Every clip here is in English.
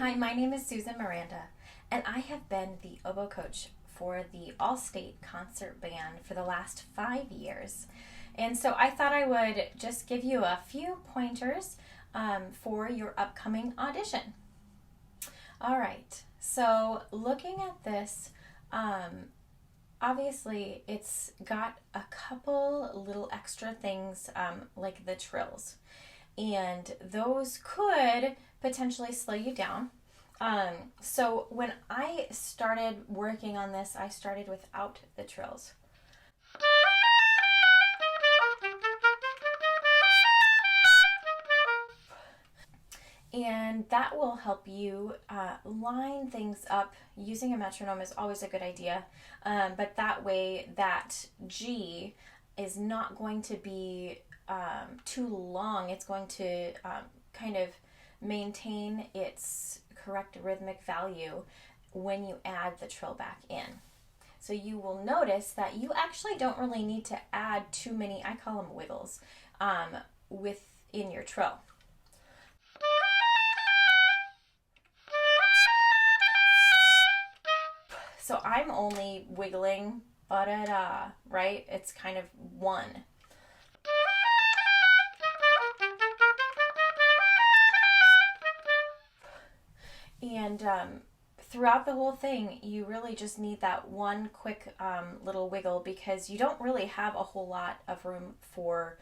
Hi, my name is Susan Miranda, and I have been the oboe coach for the All-State Concert Band for the last 5 years. And so I thought I would just give you a few pointers for your upcoming audition. All right, so looking at this, obviously it's got a couple little extra things like the trills. And those could potentially slow you down. So when I started working on this, I started without the trills. And that will help you line things up. Using a metronome is always a good idea, but that way that G is not going to be too long. It's going to kind of maintain its correct rhythmic value when you add the trill back in. So you will notice that you actually don't really need to add too many, I call them wiggles, within your trill. So I'm only wiggling ba-da-da, right? It's kind of one. And throughout the whole thing, you really just need that one quick little wiggle because you don't really have a whole lot of room for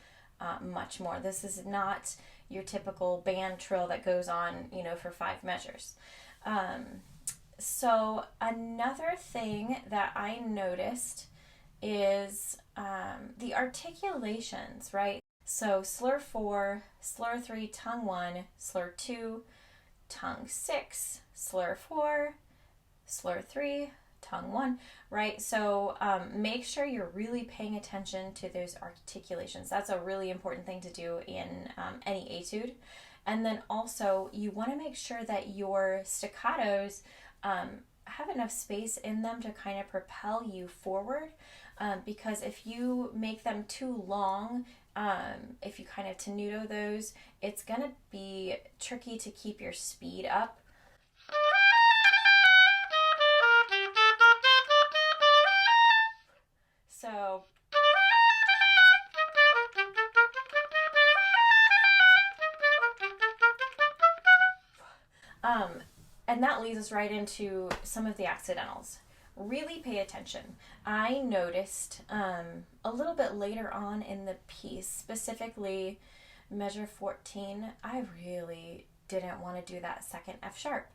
much more. This is not your typical band trill that goes on, for 5 measures. So another thing that I noticed is the articulations, right? So slur 4, slur 3, tongue 1, slur 2, tongue 6, slur 4, slur 3, tongue 1, right? So make sure you're really paying attention to those articulations. That's a really important thing to do in any etude. And then also you want to make sure that your staccatos have enough space in them to kind of propel you forward, because if you make them too long, if you kind of tenuto those, it's going to be tricky to keep your speed up. So and that leads us right into some of the accidentals. Really pay attention. I noticed a little bit later on in the piece, specifically measure 14, I really didn't want to do that second F sharp.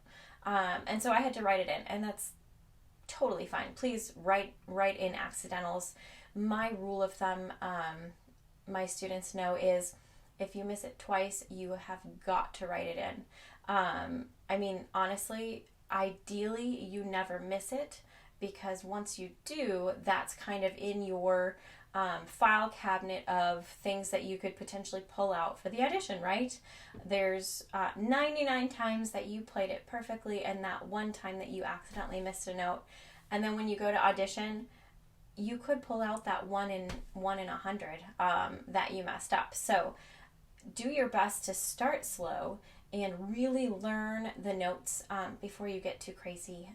And so I had to write it in, and that's totally fine. Please write in accidentals. My rule of thumb, my students know, is if you miss it twice, you have got to write it in. I mean, honestly, ideally, you never miss it, because once you do, that's kind of in your file cabinet of things that you could potentially pull out for the audition, right? There's 99 times that you played it perfectly and that one time that you accidentally missed a note. And then when you go to audition, you could pull out that 1 in 100 that you messed up. So do your best to start slow and really learn the notes before you get too crazy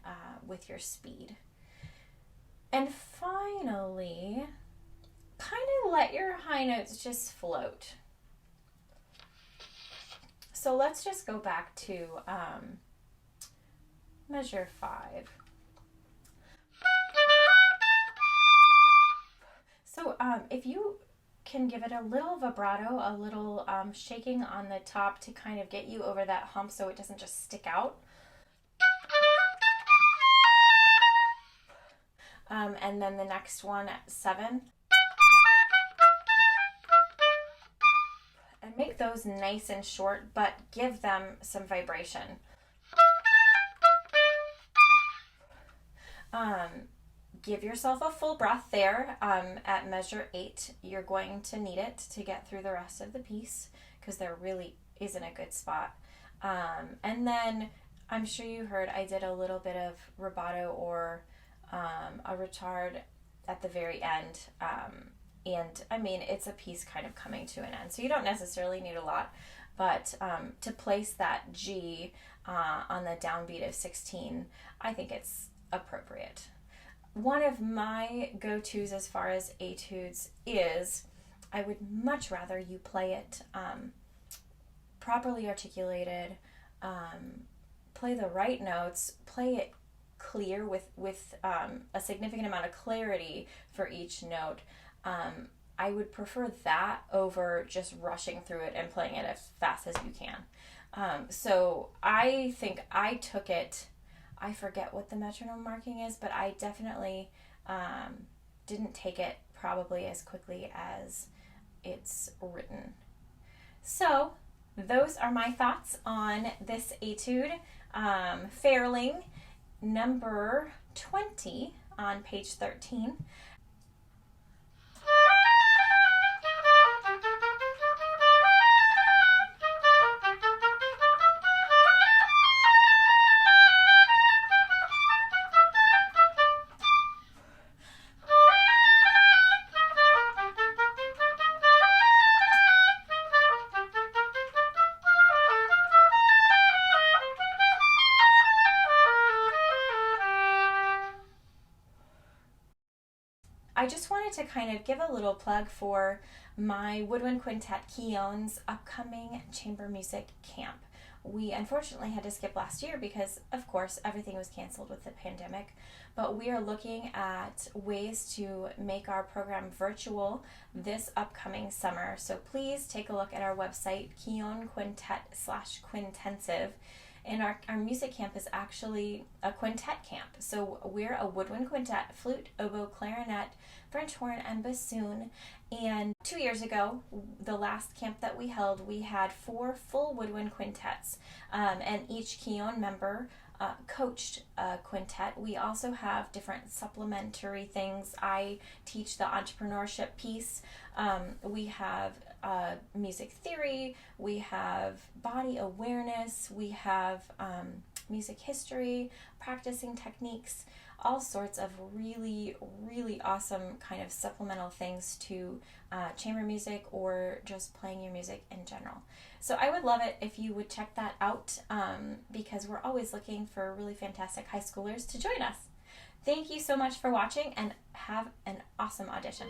with your speed. And finally, kind of let your high notes just float. So let's just go back to measure 5. So if you can give it a little vibrato, a little shaking on the top to kind of get you over that hump so it doesn't just stick out. And then the next one at 7. And make those nice and short, but give them some vibration. Give yourself a full breath there. At measure 8, you're going to need it to get through the rest of the piece because there really isn't a good spot. And then I'm sure you heard I did a little bit of rubato or a retard at the very end. And I mean, it's a piece kind of coming to an end, so you don't necessarily need a lot. but to place that G on the downbeat of 16, I think it's appropriate. One of my go-tos as far as etudes is, I would much rather you play it properly articulated, play the right notes, play it clear with a significant amount of clarity for each note. I would prefer that over just rushing through it and playing it as fast as you can. So I think I took it, I forget what the metronome marking is, but I definitely didn't take it probably as quickly as it's written. So those are my thoughts on this etude. Ferling, number 20 on page 13. I just wanted to kind of give a little plug for my Woodwind Quintet Keown's upcoming chamber music camp. We unfortunately had to skip last year because, of course, everything was canceled with the pandemic, but we are looking at ways to make our program virtual this upcoming summer. So please take a look at our website, Keown Quintet/Quintensive. And our music camp is actually a quintet camp. So we're a woodwind quintet, flute, oboe, clarinet, French horn, and bassoon. And 2 years ago, the last camp that we held, we had 4 full woodwind quintets. And each Keown member coached a quintet. We also have different supplementary things. I teach the entrepreneurship piece. We have music theory, we have body awareness, we have music history, practicing techniques, all sorts of really, really awesome kind of supplemental things to chamber music or just playing your music in general. So I would love it if you would check that out because we're always looking for really fantastic high schoolers to join us. Thank you so much for watching and have an awesome audition.